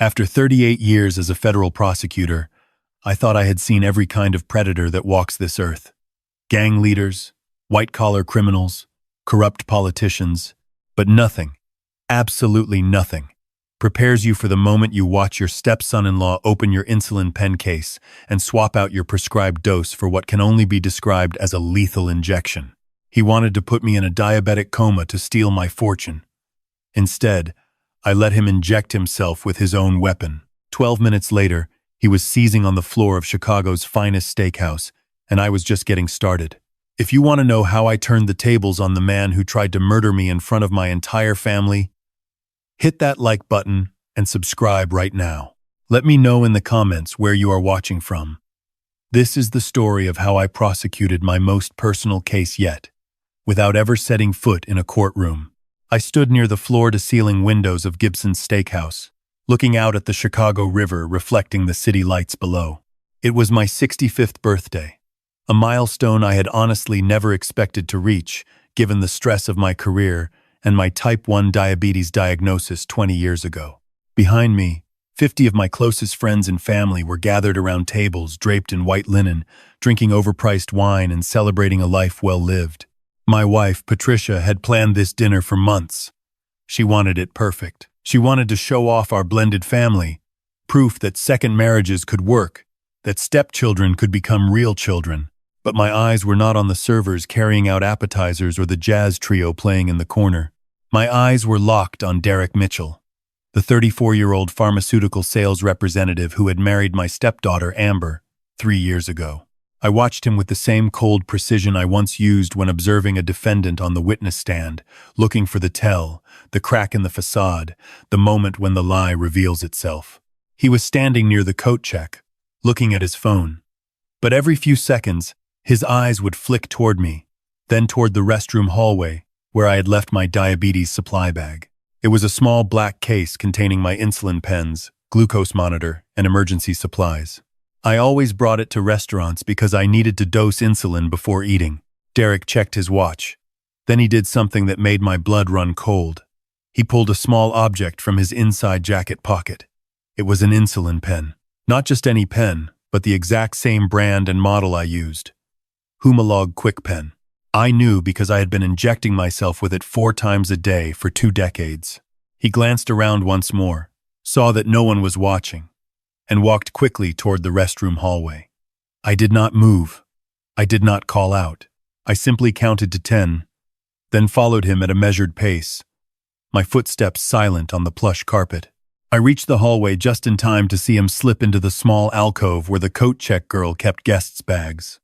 After 38 years as a federal prosecutor, I thought I had seen every kind of predator that walks this earth. Gang leaders, white-collar criminals, corrupt politicians, but nothing, absolutely nothing, prepares you for the moment you watch your stepson-in-law open your insulin pen case and swap out your prescribed dose for what can only be described as a lethal injection. He wanted to put me in a diabetic coma to steal my fortune. Instead, I let him inject himself with his own weapon. 12 minutes later, he was seizing on the floor of Chicago's finest steakhouse, and I was just getting started. If you want to know how I turned the tables on the man who tried to murder me in front of my entire family, hit that like button and subscribe right now. Let me know in the comments where you are watching from. This is the story of how I prosecuted my most personal case yet, without ever setting foot in a courtroom. I stood near the floor-to-ceiling windows of Gibson's Steakhouse, looking out at the Chicago River reflecting the city lights below. It was my 65th birthday, a milestone I had honestly never expected to reach, given the stress of my career and my type 1 diabetes diagnosis 20 years ago. Behind me, 50 of my closest friends and family were gathered around tables draped in white linen, drinking overpriced wine and celebrating a life well lived. My wife, Patricia, had planned this dinner for months. She wanted it perfect. She wanted to show off our blended family, proof that second marriages could work, that stepchildren could become real children. But my eyes were not on the servers carrying out appetizers or the jazz trio playing in the corner. My eyes were locked on Derek Mitchell, the 34-year-old pharmaceutical sales representative who had married my stepdaughter, Amber, 3 years ago. I watched him with the same cold precision I once used when observing a defendant on the witness stand, looking for the tell, the crack in the facade, the moment when the lie reveals itself. He was standing near the coat check, looking at his phone. But every few seconds, his eyes would flick toward me, then toward the restroom hallway, where I had left my diabetes supply bag. It was a small black case containing my insulin pens, glucose monitor, and emergency supplies. I always brought it to restaurants because I needed to dose insulin before eating. Derek checked his watch. Then he did something that made my blood run cold. He pulled a small object from his inside jacket pocket. It was an insulin pen. Not just any pen, but the exact same brand and model I used. Humalog Quick Pen. I knew because I had been injecting myself with it 4 times a day for 2 decades. He glanced around once more, saw that no one was watching, and walked quickly toward the restroom hallway. I did not move. I did not call out. I simply counted to 10, then followed him at a measured pace, my footsteps silent on the plush carpet. I reached the hallway just in time to see him slip into the small alcove where the coat check girl kept guests' bags.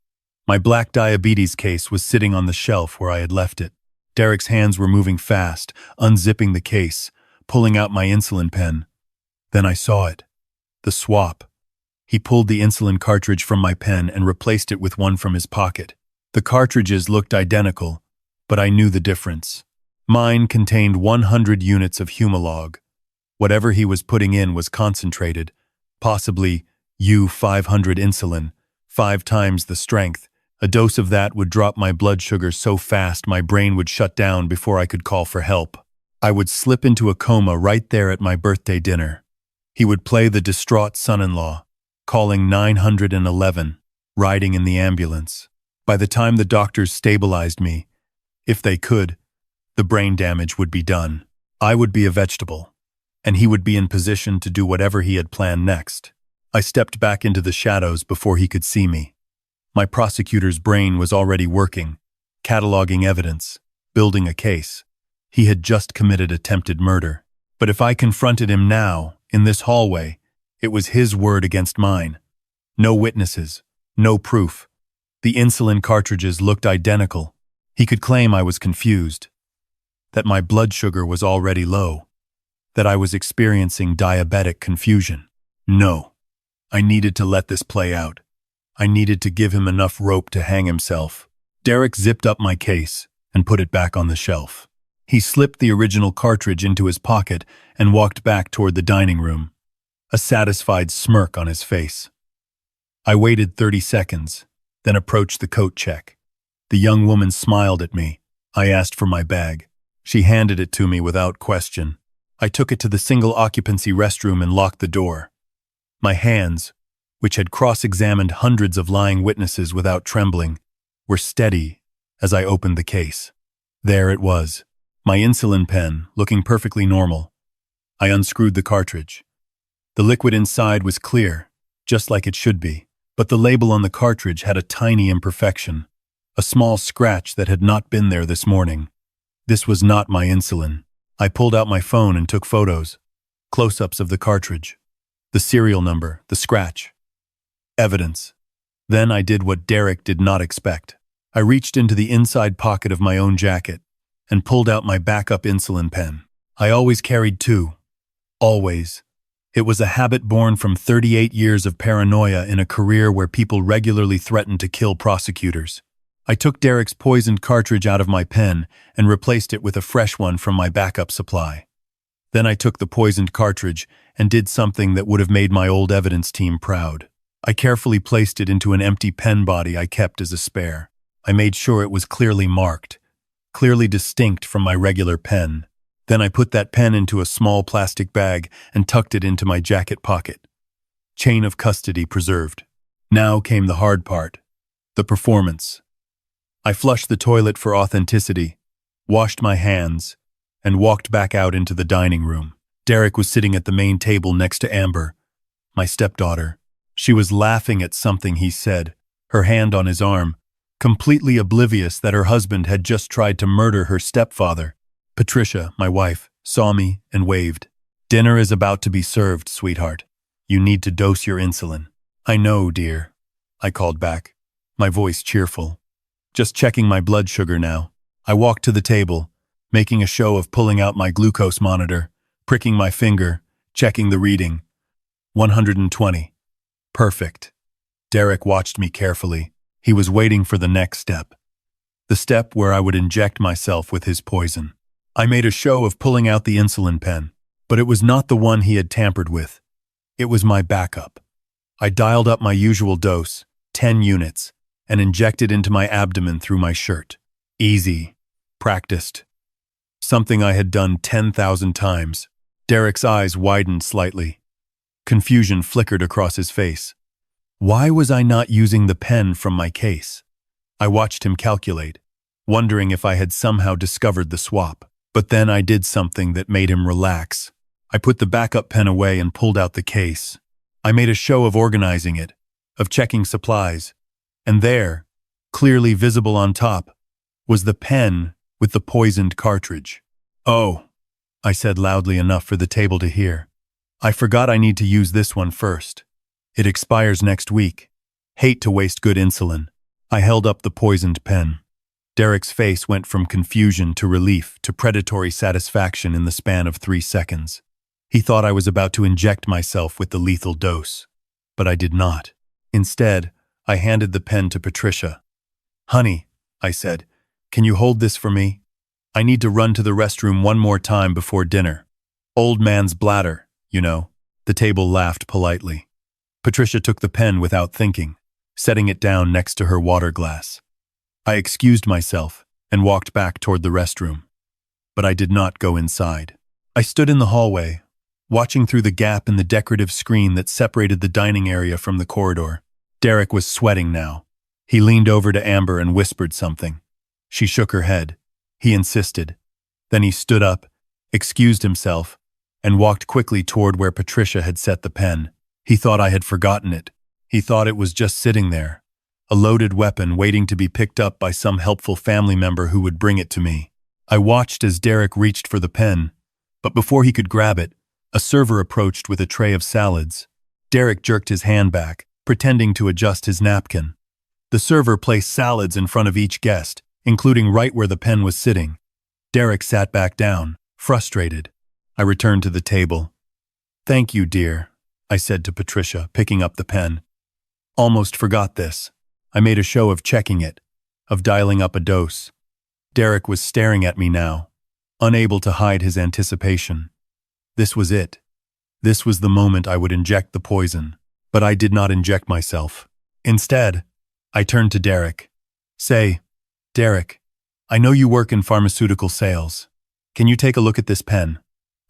My black diabetes case was sitting on the shelf where I had left it. Derek's hands were moving fast, unzipping the case, pulling out my insulin pen. Then I saw it. The swap. He pulled the insulin cartridge from my pen and replaced it with one from his pocket. The cartridges looked identical, but I knew the difference. Mine contained 100 units of Humalog. Whatever he was putting in was concentrated, possibly U-500 insulin, 5 times the strength. A dose of that would drop my blood sugar so fast my brain would shut down before I could call for help. I would slip into a coma right there at my birthday dinner. He would play the distraught son-in-law, calling 911, riding in the ambulance. By the time the doctors stabilized me, if they could, the brain damage would be done. I would be a vegetable, and he would be in position to do whatever he had planned next. I stepped back into the shadows before he could see me. My prosecutor's brain was already working, cataloging evidence, building a case. He had just committed attempted murder. But if I confronted him now, in this hallway, it was his word against mine. No witnesses, no proof. The insulin cartridges looked identical. He could claim I was confused, that my blood sugar was already low, that I was experiencing diabetic confusion. No, I needed to let this play out. I needed to give him enough rope to hang himself. Derek zipped up my case and put it back on the shelf. He slipped the original cartridge into his pocket and walked back toward the dining room, a satisfied smirk on his face. I waited 30 seconds, then approached the coat check. The young woman smiled at me. I asked for my bag. She handed it to me without question. I took it to the single-occupancy restroom and locked the door. My hands, which had cross-examined hundreds of lying witnesses without trembling, were steady as I opened the case. There it was, my insulin pen, looking perfectly normal. I unscrewed the cartridge. The liquid inside was clear, just like it should be, but the label on the cartridge had a tiny imperfection, a small scratch that had not been there this morning. This was not my insulin. I pulled out my phone and took photos, close-ups of the cartridge, the serial number, the scratch. Evidence. Then I did what Derek did not expect. I reached into the inside pocket of my own jacket and pulled out my backup insulin pen. I always carried two. Always. It was a habit born from 38 years of paranoia in a career where people regularly threatened to kill prosecutors. I took Derek's poisoned cartridge out of my pen and replaced it with a fresh one from my backup supply. Then I took the poisoned cartridge and did something that would have made my old evidence team proud. I carefully placed it into an empty pen body I kept as a spare. I made sure it was clearly marked, clearly distinct from my regular pen. Then I put that pen into a small plastic bag and tucked it into my jacket pocket. Chain of custody preserved. Now came the hard part, the performance. I flushed the toilet for authenticity, washed my hands, and walked back out into the dining room. Derek was sitting at the main table next to Amber, my stepdaughter. She was laughing at something he said, her hand on his arm, completely oblivious that her husband had just tried to murder her stepfather. Patricia, my wife, saw me and waved. "Dinner is about to be served, sweetheart. You need to dose your insulin." "I know, dear," I called back, my voice cheerful. "Just checking my blood sugar now." I walked to the table, making a show of pulling out my glucose monitor, pricking my finger, checking the reading. 120. Perfect. Derek watched me carefully. He was waiting for the next step. The step where I would inject myself with his poison. I made a show of pulling out the insulin pen, but it was not the one he had tampered with. It was my backup. I dialed up my usual dose, 10 units, and injected into my abdomen through my shirt. Easy. Practiced. Something I had done 10,000 times. Derek's eyes widened slightly. Confusion flickered across his face. Why was I not using the pen from my case? I watched him calculate, wondering if I had somehow discovered the swap. But then I did something that made him relax. I put the backup pen away and pulled out the case. I made a show of organizing it, of checking supplies. And there, clearly visible on top, was the pen with the poisoned cartridge. "Oh," I said loudly enough for the table to hear. "I forgot I need to use this one first. It expires next week. Hate to waste good insulin." I held up the poisoned pen. Derek's face went from confusion to relief to predatory satisfaction in the span of 3 seconds. He thought I was about to inject myself with the lethal dose. But I did not. Instead, I handed the pen to Patricia. "Honey," I said, "can you hold this for me? I need to run to the restroom one more time before dinner. Old man's bladder, you know." The table laughed politely. Patricia took the pen without thinking, setting it down next to her water glass. I excused myself and walked back toward the restroom. But I did not go inside. I stood in the hallway, watching through the gap in the decorative screen that separated the dining area from the corridor. Derek was sweating now. He leaned over to Amber and whispered something. She shook her head. He insisted. Then he stood up, excused himself, and walked quickly toward where Patricia had set the pen. He thought I had forgotten it. He thought it was just sitting there, a loaded weapon waiting to be picked up by some helpful family member who would bring it to me. I watched as Derek reached for the pen, but before he could grab it, a server approached with a tray of salads. Derek jerked his hand back, pretending to adjust his napkin. The server placed salads in front of each guest, including right where the pen was sitting. Derek sat back down, frustrated. I returned to the table. "Thank you, dear," I said to Patricia, picking up the pen. "Almost forgot this." I made a show of checking it, of dialing up a dose. Derek was staring at me now, unable to hide his anticipation. This was it. This was the moment I would inject the poison. But I did not inject myself. Instead, I turned to Derek. "Say, Derek, I know you work in pharmaceutical sales. Can you take a look at this pen?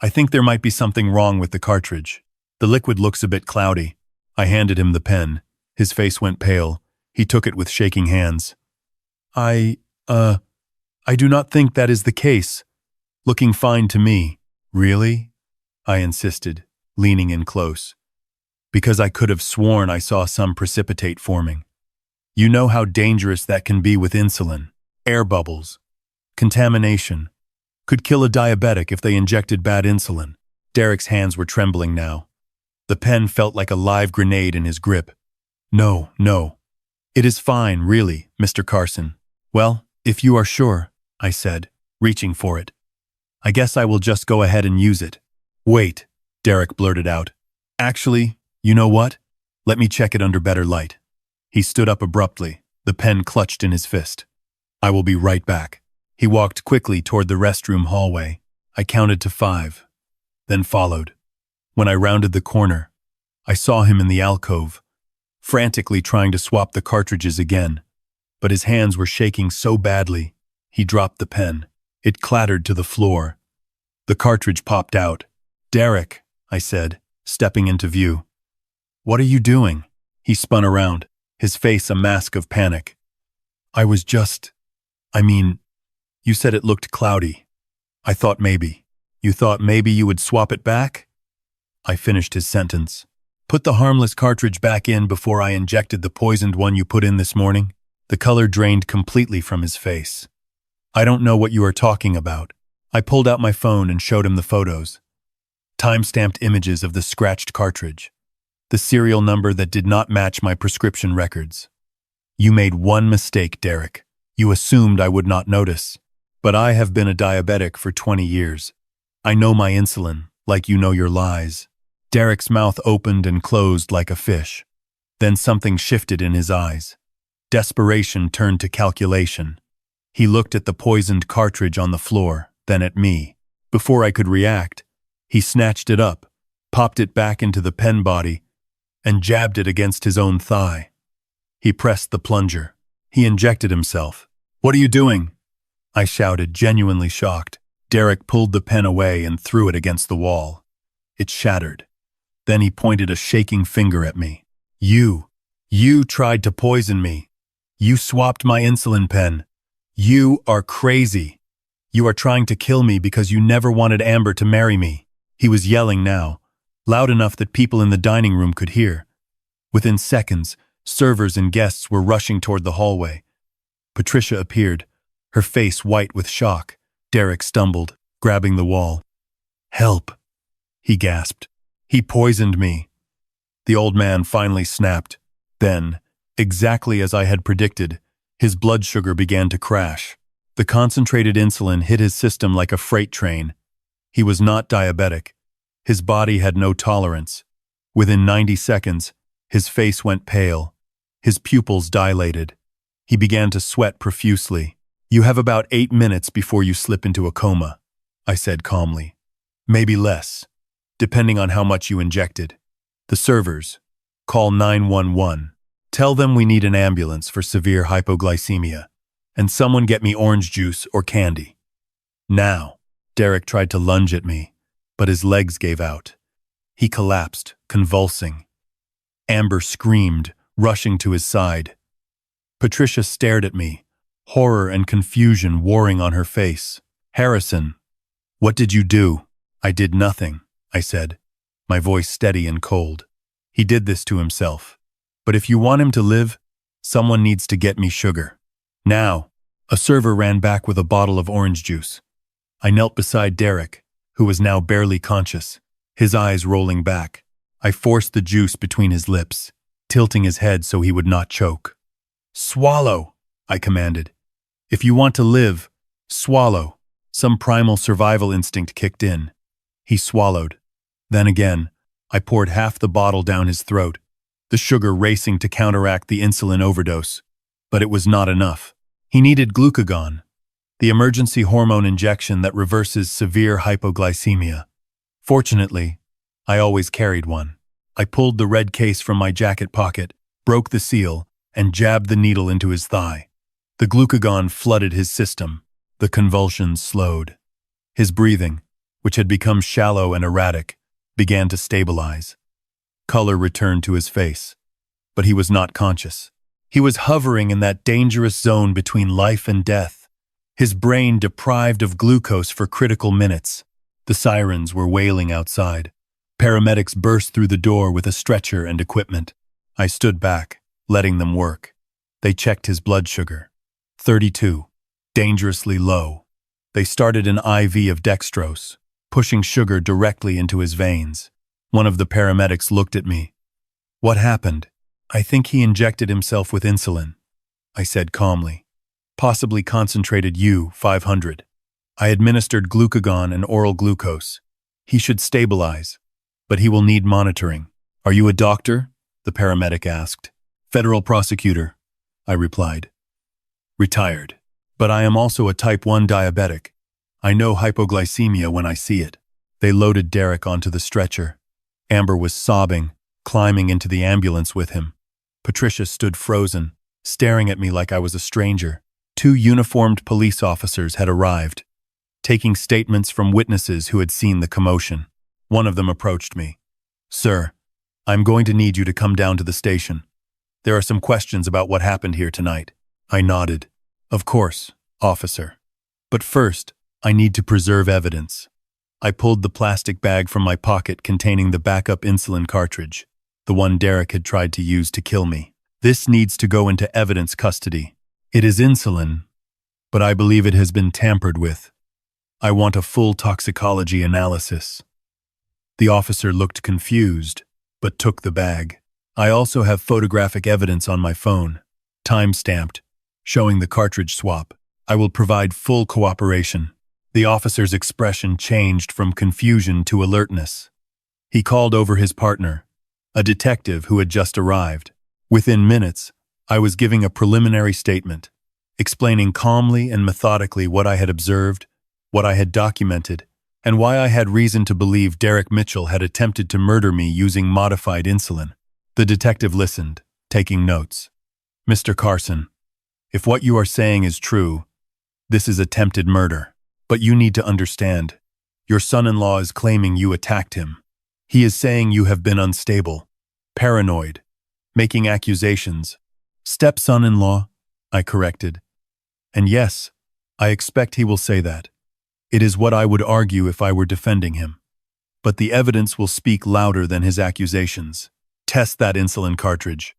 I think there might be something wrong with the cartridge. The liquid looks a bit cloudy. I handed him the pen. His face went pale. He took it with shaking hands. I do not think that is the case. Looking fine to me. Really? I insisted, leaning in close. Because I could have sworn I saw some precipitate forming. You know how dangerous that can be with insulin. Air bubbles. Contamination. Could kill a diabetic if they injected bad insulin. Derek's hands were trembling now. The pen felt like a live grenade in his grip. No. It is fine, really, Mr. Carson. Well, if you are sure, I said, reaching for it. I guess I will just go ahead and use it. Wait, Derek blurted out. Actually, you know what? Let me check it under better light. He stood up abruptly, the pen clutched in his fist. I will be right back. He walked quickly toward the restroom hallway. I counted to 5, then followed. When I rounded the corner, I saw him in the alcove, frantically trying to swap the cartridges again. But his hands were shaking so badly, he dropped the pen. It clattered to the floor. The cartridge popped out. Derek, I said, stepping into view. What are you doing? He spun around, his face a mask of panic. You said it looked cloudy. I thought maybe. You thought maybe you would swap it back? I finished his sentence. Put the harmless cartridge back in before I injected the poisoned one you put in this morning. The color drained completely from his face. I don't know what you are talking about. I pulled out my phone and showed him the photos. Time-stamped images of the scratched cartridge. The serial number that did not match my prescription records. You made one mistake, Derek. You assumed I would not notice. But I have been a diabetic for 20 years. I know my insulin, like you know your lies. Derek's mouth opened and closed like a fish. Then something shifted in his eyes. Desperation turned to calculation. He looked at the poisoned cartridge on the floor, then at me. Before I could react, he snatched it up, popped it back into the pen body, and jabbed it against his own thigh. He pressed the plunger. He injected himself. What are you doing? I shouted, genuinely shocked. Derek pulled the pen away and threw it against the wall. It shattered. Then he pointed a shaking finger at me. You tried to poison me. You swapped my insulin pen. You are crazy. You are trying to kill me because you never wanted Amber to marry me. He was yelling now, loud enough that people in the dining room could hear. Within seconds, servers and guests were rushing toward the hallway. Patricia appeared, her face white with shock. Derek stumbled, grabbing the wall. Help, he gasped. He poisoned me. The old man finally snapped. Then, exactly as I had predicted, his blood sugar began to crash. The concentrated insulin hit his system like a freight train. He was not diabetic. His body had no tolerance. Within 90 seconds, his face went pale. His pupils dilated. He began to sweat profusely. You have about 8 minutes before you slip into a coma, I said calmly. Maybe less, depending on how much you injected. The servers, call 911. Tell them we need an ambulance for severe hypoglycemia, and someone get me orange juice or candy. Now. Derek tried to lunge at me, but his legs gave out. He collapsed, convulsing. Amber screamed, rushing to his side. Patricia stared at me, horror and confusion warring on her face. Harrison, what did you do? I did nothing, I said, my voice steady and cold. He did this to himself. But if you want him to live, someone needs to get me sugar. Now. A server ran back with a bottle of orange juice. I knelt beside Derek, who was now barely conscious, his eyes rolling back. I forced the juice between his lips, tilting his head so he would not choke. Swallow, I commanded. If you want to live, swallow. Some primal survival instinct kicked in. He swallowed. Then again, I poured half the bottle down his throat, the sugar racing to counteract the insulin overdose. But it was not enough. He needed glucagon, the emergency hormone injection that reverses severe hypoglycemia. Fortunately, I always carried one. I pulled the red case from my jacket pocket, broke the seal, and jabbed the needle into his thigh. The glucagon flooded his system. The convulsions slowed. His breathing, which had become shallow and erratic, began to stabilize. Color returned to his face, but he was not conscious. He was hovering in that dangerous zone between life and death, his brain deprived of glucose for critical minutes. The sirens were wailing outside. Paramedics burst through the door with a stretcher and equipment. I stood back, letting them work. They checked his blood sugar. 32. Dangerously low. They started an IV of dextrose, pushing sugar directly into his veins. One of the paramedics looked at me. "What happened?" "I think he injected himself with insulin," I said calmly. "Possibly concentrated U-500. I administered glucagon and oral glucose. He should stabilize, but he will need monitoring." "Are you a doctor?" the paramedic asked. "Federal prosecutor," I replied. "Retired. But I am also a type 1 diabetic. I know hypoglycemia when I see it." They loaded Derek onto the stretcher. Amber was sobbing, climbing into the ambulance with him. Patricia stood frozen, staring at me like I was a stranger. 2 uniformed police officers had arrived, taking statements from witnesses who had seen the commotion. One of them approached me. "Sir, I'm going to need you to come down to the station. There are some questions about what happened here tonight." I nodded. "Of course, officer. But first, I need to preserve evidence." I pulled the plastic bag from my pocket containing the backup insulin cartridge, the one Derek had tried to use to kill me. "This needs to go into evidence custody. It is insulin, but I believe it has been tampered with. I want a full toxicology analysis." The officer looked confused, but took the bag. "I also have photographic evidence on my phone, time-stamped, showing the cartridge swap. I will provide full cooperation." The officer's expression changed from confusion to alertness. He called over his partner, a detective who had just arrived. Within minutes, I was giving a preliminary statement, explaining calmly and methodically what I had observed, what I had documented, and why I had reason to believe Derek Mitchell had attempted to murder me using modified insulin. The detective listened, taking notes. "Mr. Carson, if what you are saying is true, this is attempted murder. But you need to understand, your son-in-law is claiming you attacked him. He is saying you have been unstable, paranoid, making accusations." "Step-son-in-law," I corrected. "And yes, I expect he will say that. It is what I would argue if I were defending him. But the evidence will speak louder than his accusations. Test that insulin cartridge.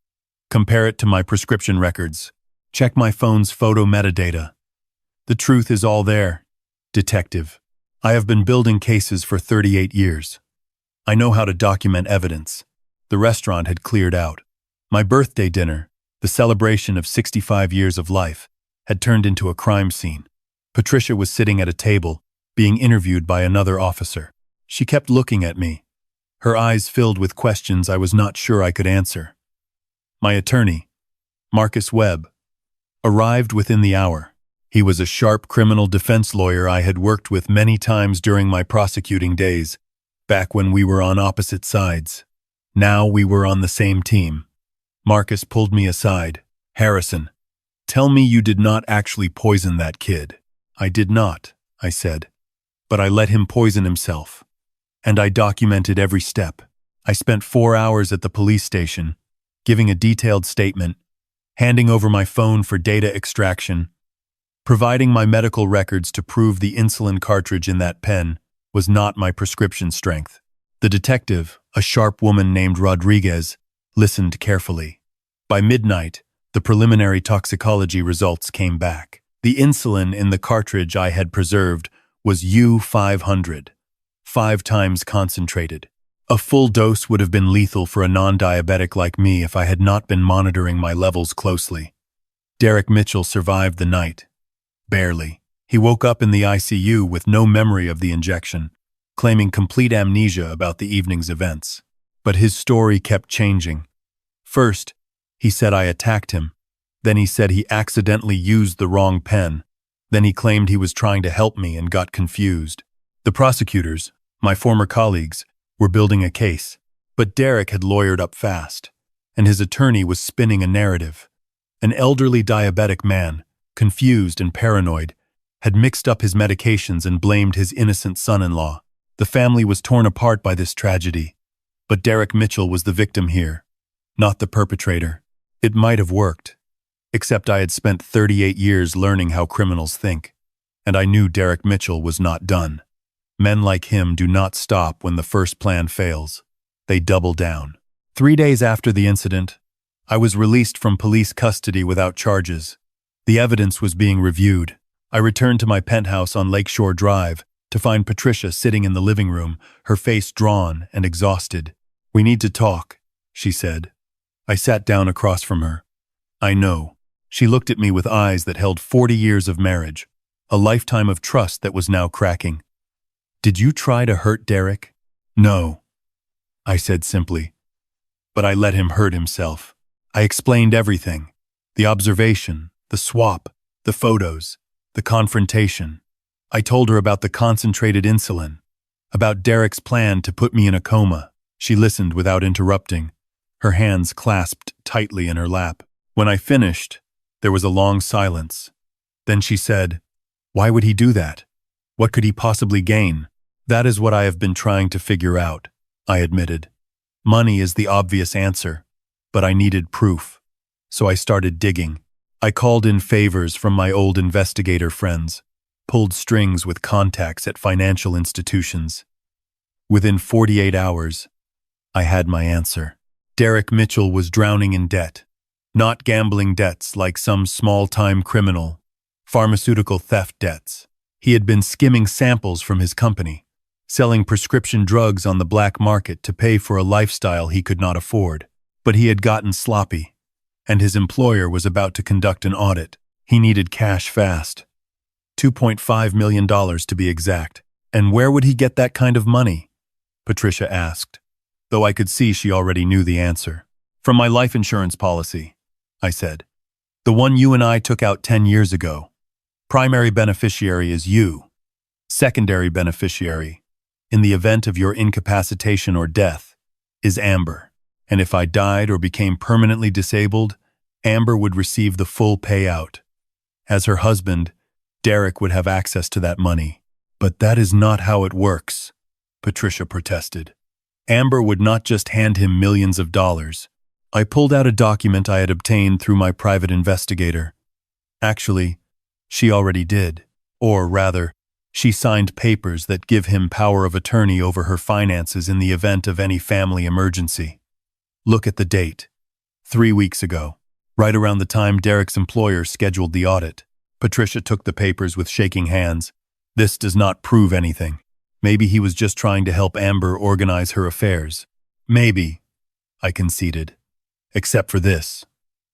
Compare it to my prescription records. Check my phone's photo metadata. The truth is all there." "Detective, I have been building cases for 38 years. I know how to document evidence." The restaurant had cleared out. My birthday dinner, the celebration of 65 years of life, had turned into a crime scene. Patricia was sitting at a table, being interviewed by another officer. She kept looking at me, her eyes filled with questions I was not sure I could answer. My attorney, Marcus Webb, arrived within the hour. He was a sharp criminal defense lawyer I had worked with many times during my prosecuting days, back when we were on opposite sides. Now we were on the same team. Marcus pulled me aside. "Harrison, tell me you did not actually poison that kid." "I did not," I said. "But I let him poison himself. And I documented every step. I spent 4 hours at the police station, giving a detailed statement, handing over my phone for data extraction, providing my medical records to prove the insulin cartridge in that pen was not my prescription strength." The detective, a sharp woman named Rodriguez, listened carefully. By midnight, the preliminary toxicology results came back. The insulin in the cartridge I had preserved was U-500, 5 times concentrated. A full dose would have been lethal for a non-diabetic like me if I had not been monitoring my levels closely. Derek Mitchell survived the night. Barely. He woke up in the ICU with no memory of the injection, claiming complete amnesia about the evening's events. But his story kept changing. First, he said I attacked him. Then he said he accidentally used the wrong pen. Then he claimed he was trying to help me and got confused. The prosecutors, my former colleagues, were building a case, but Derek had lawyered up fast, and his attorney was spinning a narrative. An elderly diabetic man, confused and paranoid, had mixed up his medications and blamed his innocent son-in-law. The family was torn apart by this tragedy. But Derek Mitchell was the victim here, not the perpetrator. It might have worked, except I had spent 38 years learning how criminals think, and I knew Derek Mitchell was not done. Men like him do not stop when the first plan fails. They double down. 3 days after the incident, I was released from police custody without charges. The evidence was being reviewed. I returned to my penthouse on Lakeshore Drive to find Patricia sitting in the living room, her face drawn and exhausted. "We need to talk," she said. I sat down across from her. "I know." She looked at me with eyes that held 40 years of marriage, a lifetime of trust that was now cracking. "Did you try to hurt Derek?" "No," I said simply. "But I let him hurt himself." I explained everything. The observation, the swap, the photos, the confrontation. I told her about the concentrated insulin, about Derek's plan to put me in a coma. She listened without interrupting, her hands clasped tightly in her lap. When I finished, there was a long silence. Then she said, "Why would he do that? What could he possibly gain?" "That is what I have been trying to figure out," I admitted. "Money is the obvious answer, but I needed proof. So I started digging. I called in favors from my old investigator friends, pulled strings with contacts at financial institutions. Within 48 hours, I had my answer. Derek Mitchell was drowning in debt. Not gambling debts like some small-time criminal, pharmaceutical theft debts. He had been skimming samples from his company, selling prescription drugs on the black market to pay for a lifestyle he could not afford. But he had gotten sloppy, and his employer was about to conduct an audit. He needed cash fast. $2.5 million to be exact. And where would he get that kind of money? Patricia asked, though I could see she already knew the answer. "From my life insurance policy," I said. "The one you and I took out 10 years ago. Primary beneficiary is you. Secondary beneficiary, in the event of your incapacitation or death, is Amber. And if I died or became permanently disabled, Amber would receive the full payout. As her husband, Derek would have access to that money." "But that is not how it works," Patricia protested. "Amber would not just hand him millions of dollars." I pulled out a document I had obtained through my private investigator. Actually, she already did. Or rather, she signed papers that give him power of attorney over her finances in the event of any family emergency. Look at the date. 3 weeks ago, right around the time Derek's employer scheduled the audit. Patricia took the papers with shaking hands. "This does not prove anything. Maybe he was just trying to help Amber organize her affairs." "Maybe," I conceded. "Except for this."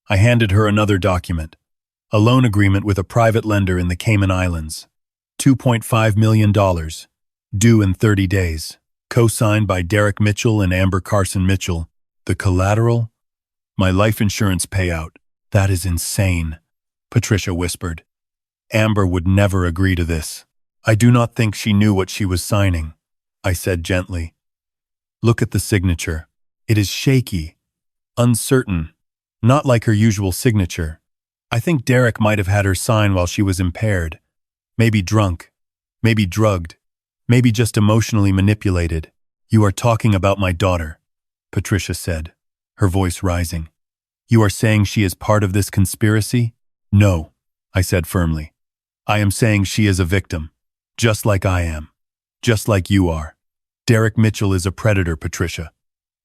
I handed her another document, a loan agreement with a private lender in the Cayman Islands. $2.5 million, due in 30 days, co-signed by Derek Mitchell and Amber Carson Mitchell. The collateral? My life insurance payout. "That is insane," Patricia whispered. "Amber would never agree to this." "I do not think she knew what she was signing," I said gently. "Look at the signature. It is shaky, uncertain, not like her usual signature. I think Derek might have had her sign while she was impaired. Maybe drunk, maybe drugged, maybe just emotionally manipulated." "You are talking about my daughter," Patricia said, her voice rising. "You are saying she is part of this conspiracy?" "No," I said firmly. "I am saying she is a victim, just like I am, just like you are. Derek Mitchell is a predator, Patricia.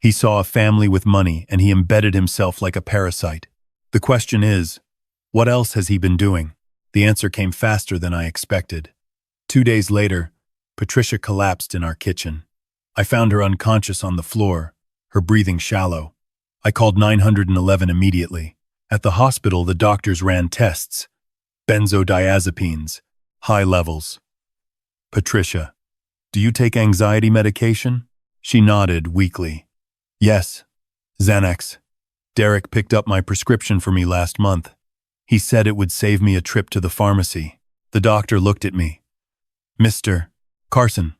He saw a family with money and he embedded himself like a parasite. The question is, what else has he been doing?" The answer came faster than I expected. 2 days later, Patricia collapsed in our kitchen. I found her unconscious on the floor, her breathing shallow. I called 911 immediately. At the hospital, the doctors ran tests. Benzodiazepines, high levels. "Patricia, do you take anxiety medication?" She nodded weakly. "Yes, Xanax. Derek picked up my prescription for me last month. He said it would save me a trip to the pharmacy." The doctor looked at me. "Mr. Carson,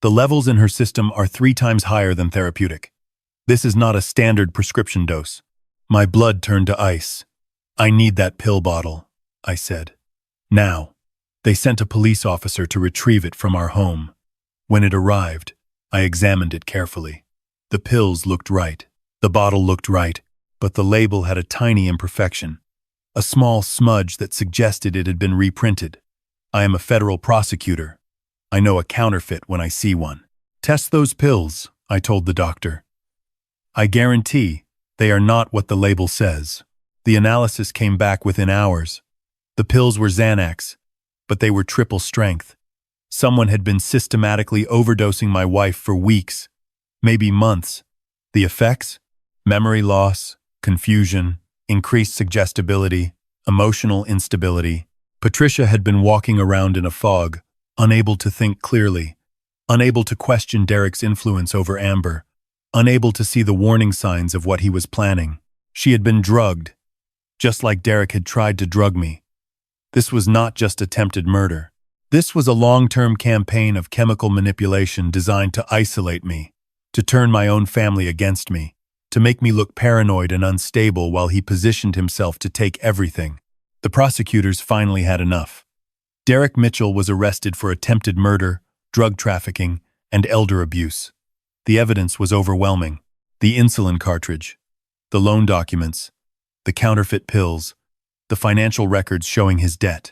the levels in her system are 3 times higher than therapeutic. This is not a standard prescription dose." My blood turned to ice. "I need that pill bottle," I said. "Now." They sent a police officer to retrieve it from our home. When it arrived, I examined it carefully. The pills looked right. The bottle looked right, but the label had a tiny imperfection. A small smudge that suggested it had been reprinted. I am a federal prosecutor. I know a counterfeit when I see one. Test those pills, I told the doctor. I guarantee they are not what the label says. The analysis came back within hours. The pills were Xanax, but they were triple strength. Someone had been systematically overdosing my wife for weeks, maybe months. The effects? Memory loss, confusion, increased suggestibility, emotional instability. Patricia had been walking around in a fog, unable to think clearly, unable to question Derek's influence over Amber, unable to see the warning signs of what he was planning. She had been drugged, just like Derek had tried to drug me. This was not just attempted murder. This was a long-term campaign of chemical manipulation designed to isolate me, to turn my own family against me, to make me look paranoid and unstable while he positioned himself to take everything. The prosecutors finally had enough. Derek Mitchell was arrested for attempted murder, drug trafficking, and elder abuse. The evidence was overwhelming. The insulin cartridge, the loan documents, the counterfeit pills, the financial records showing his debt.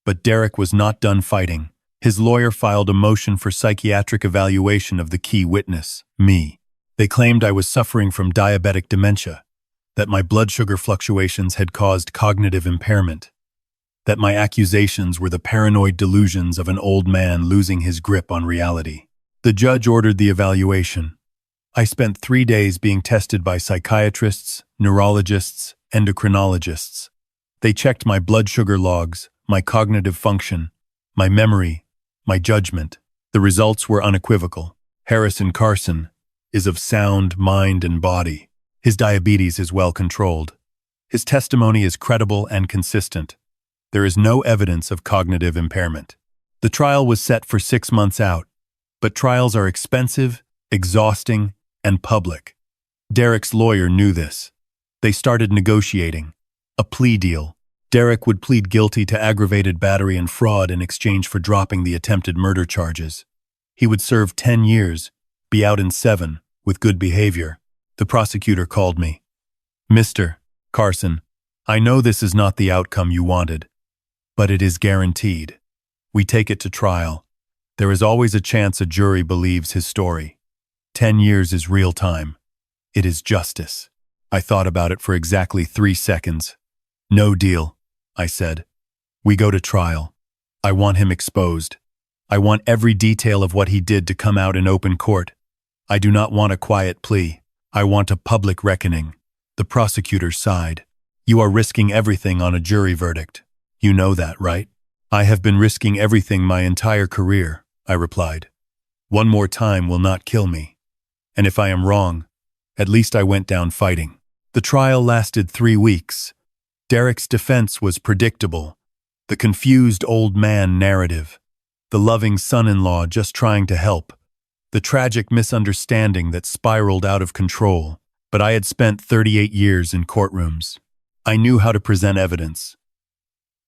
But Derek was not done fighting. His lawyer filed a motion for psychiatric evaluation of the key witness, me. They claimed I was suffering from diabetic dementia, that my blood sugar fluctuations had caused cognitive impairment, that my accusations were the paranoid delusions of an old man losing his grip on reality. The judge ordered the evaluation. I spent 3 days being tested by psychiatrists, neurologists, endocrinologists. They checked my blood sugar logs, my cognitive function, my memory, my judgment. The results were unequivocal. Harrison Carson is of sound mind and body. His diabetes is well controlled. His testimony is credible and consistent. There is no evidence of cognitive impairment. The trial was set for 6 months out, but trials are expensive, exhausting, and public. Derek's lawyer knew this. They started negotiating. A plea deal. Derek would plead guilty to aggravated battery and fraud in exchange for dropping the attempted murder charges. He would serve 10 years, be out in 7, with good behavior. The prosecutor called me. Mr. Carson, I know this is not the outcome you wanted, but it is guaranteed. We take it to trial. There is always a chance a jury believes his story. 10 years is real time. It is justice. I thought about it for exactly 3 seconds. No deal, I said. We go to trial. I want him exposed. I want every detail of what he did to come out in open court. I do not want a quiet plea. I want a public reckoning. The prosecutor sighed. You are risking everything on a jury verdict. You know that, right? I have been risking everything my entire career, I replied. One more time will not kill me. And if I am wrong, at least I went down fighting. The trial lasted 3 weeks. Derek's defense was predictable. The confused old man narrative. The loving son-in-law just trying to help. The tragic misunderstanding that spiraled out of control. But I had spent 38 years in courtrooms. I knew how to present evidence.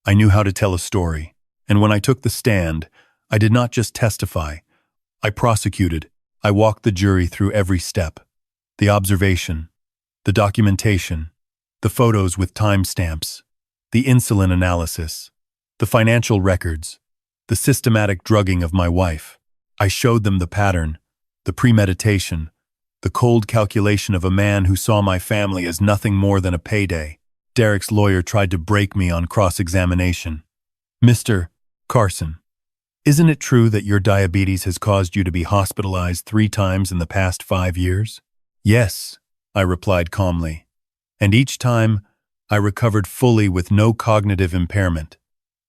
I knew how to tell a story. And when I took the stand, I did not just testify. I prosecuted. I walked the jury through every step. The observation, the documentation, the photos with timestamps, the insulin analysis, the financial records, the systematic drugging of my wife. I showed them the pattern, the premeditation, the cold calculation of a man who saw my family as nothing more than a payday. Derek's lawyer tried to break me on cross-examination. Mr. Carson, isn't it true that your diabetes has caused you to be hospitalized 3 times in the past 5 years? Yes, I replied calmly. And each time, I recovered fully with no cognitive impairment.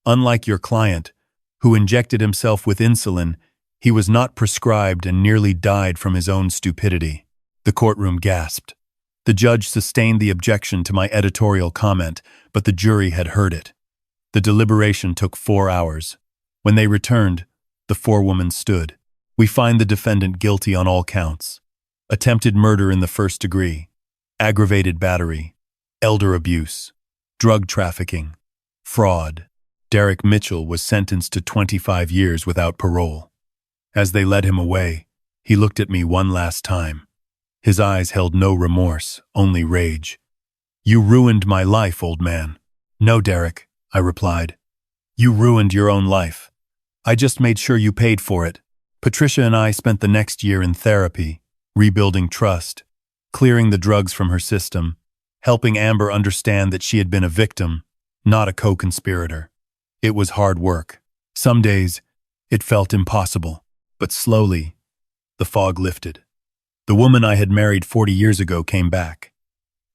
Unlike your client, who injected himself with insulin, he was not prescribed and nearly died from his own stupidity. The courtroom gasped. The judge sustained the objection to my editorial comment, but the jury had heard it. The deliberation took 4 hours. When they returned, the forewoman stood. We find the defendant guilty on all counts. Attempted murder in the first degree, aggravated battery, elder abuse, drug trafficking, fraud. Derek Mitchell was sentenced to 25 years without parole. As they led him away, he looked at me one last time. His eyes held no remorse, only rage. "You ruined my life, old man." "No, Derek," I replied. "You ruined your own life. I just made sure you paid for it." Patricia and I spent the next year in therapy, rebuilding trust, clearing the drugs from her system, helping Amber understand that she had been a victim, not a co-conspirator. It was hard work. Some days, it felt impossible, but slowly, the fog lifted. The woman I had married 40 years ago came back.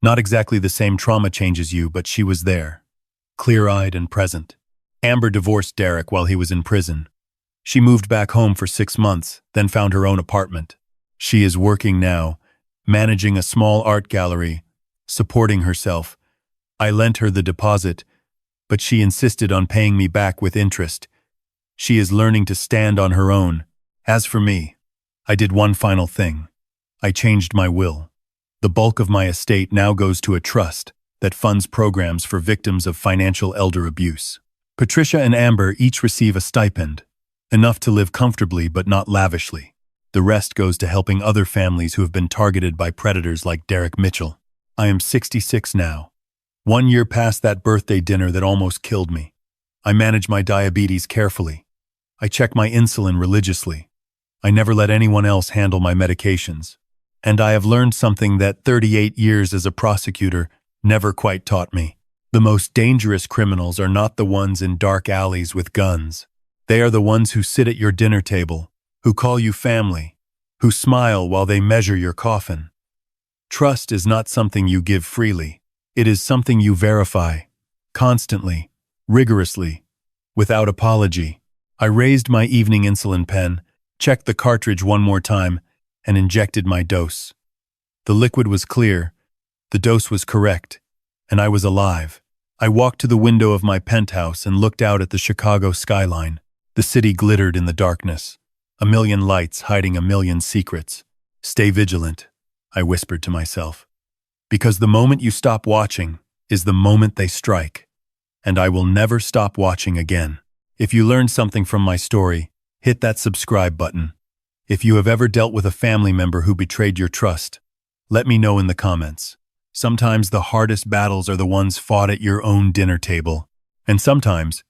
Not exactly the same trauma changes you, but she was there, clear-eyed and present. Amber divorced Derek while he was in prison. She moved back home for 6 months, then found her own apartment. She is working now, managing a small art gallery, supporting herself. I lent her the deposit, but she insisted on paying me back with interest. She is learning to stand on her own. As for me, I did one final thing. I changed my will. The bulk of my estate now goes to a trust that funds programs for victims of financial elder abuse. Patricia and Amber each receive a stipend, enough to live comfortably but not lavishly. The rest goes to helping other families who have been targeted by predators like Derek Mitchell. I am 66 now. 1 year past that birthday dinner that almost killed me. I manage my diabetes carefully. I check my insulin religiously. I never let anyone else handle my medications. And I have learned something that 38 years as a prosecutor never quite taught me. The most dangerous criminals are not the ones in dark alleys with guns. They are the ones who sit at your dinner table, who call you family, who smile while they measure your coffin. Trust is not something you give freely. It is something you verify, constantly, rigorously, without apology. I raised my evening insulin pen, checked the cartridge one more time, and injected my dose. The liquid was clear, the dose was correct, and I was alive. I walked to the window of my penthouse and looked out at the Chicago skyline. The city glittered in the darkness, a million lights hiding a million secrets. "Stay vigilant," I whispered to myself. Because the moment you stop watching is the moment they strike, and I will never stop watching again. If you learned something from my story, hit that subscribe button. If you have ever dealt with a family member who betrayed your trust, let me know in the comments. Sometimes the hardest battles are the ones fought at your own dinner table, and sometimes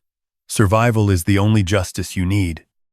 survival is the only justice you need.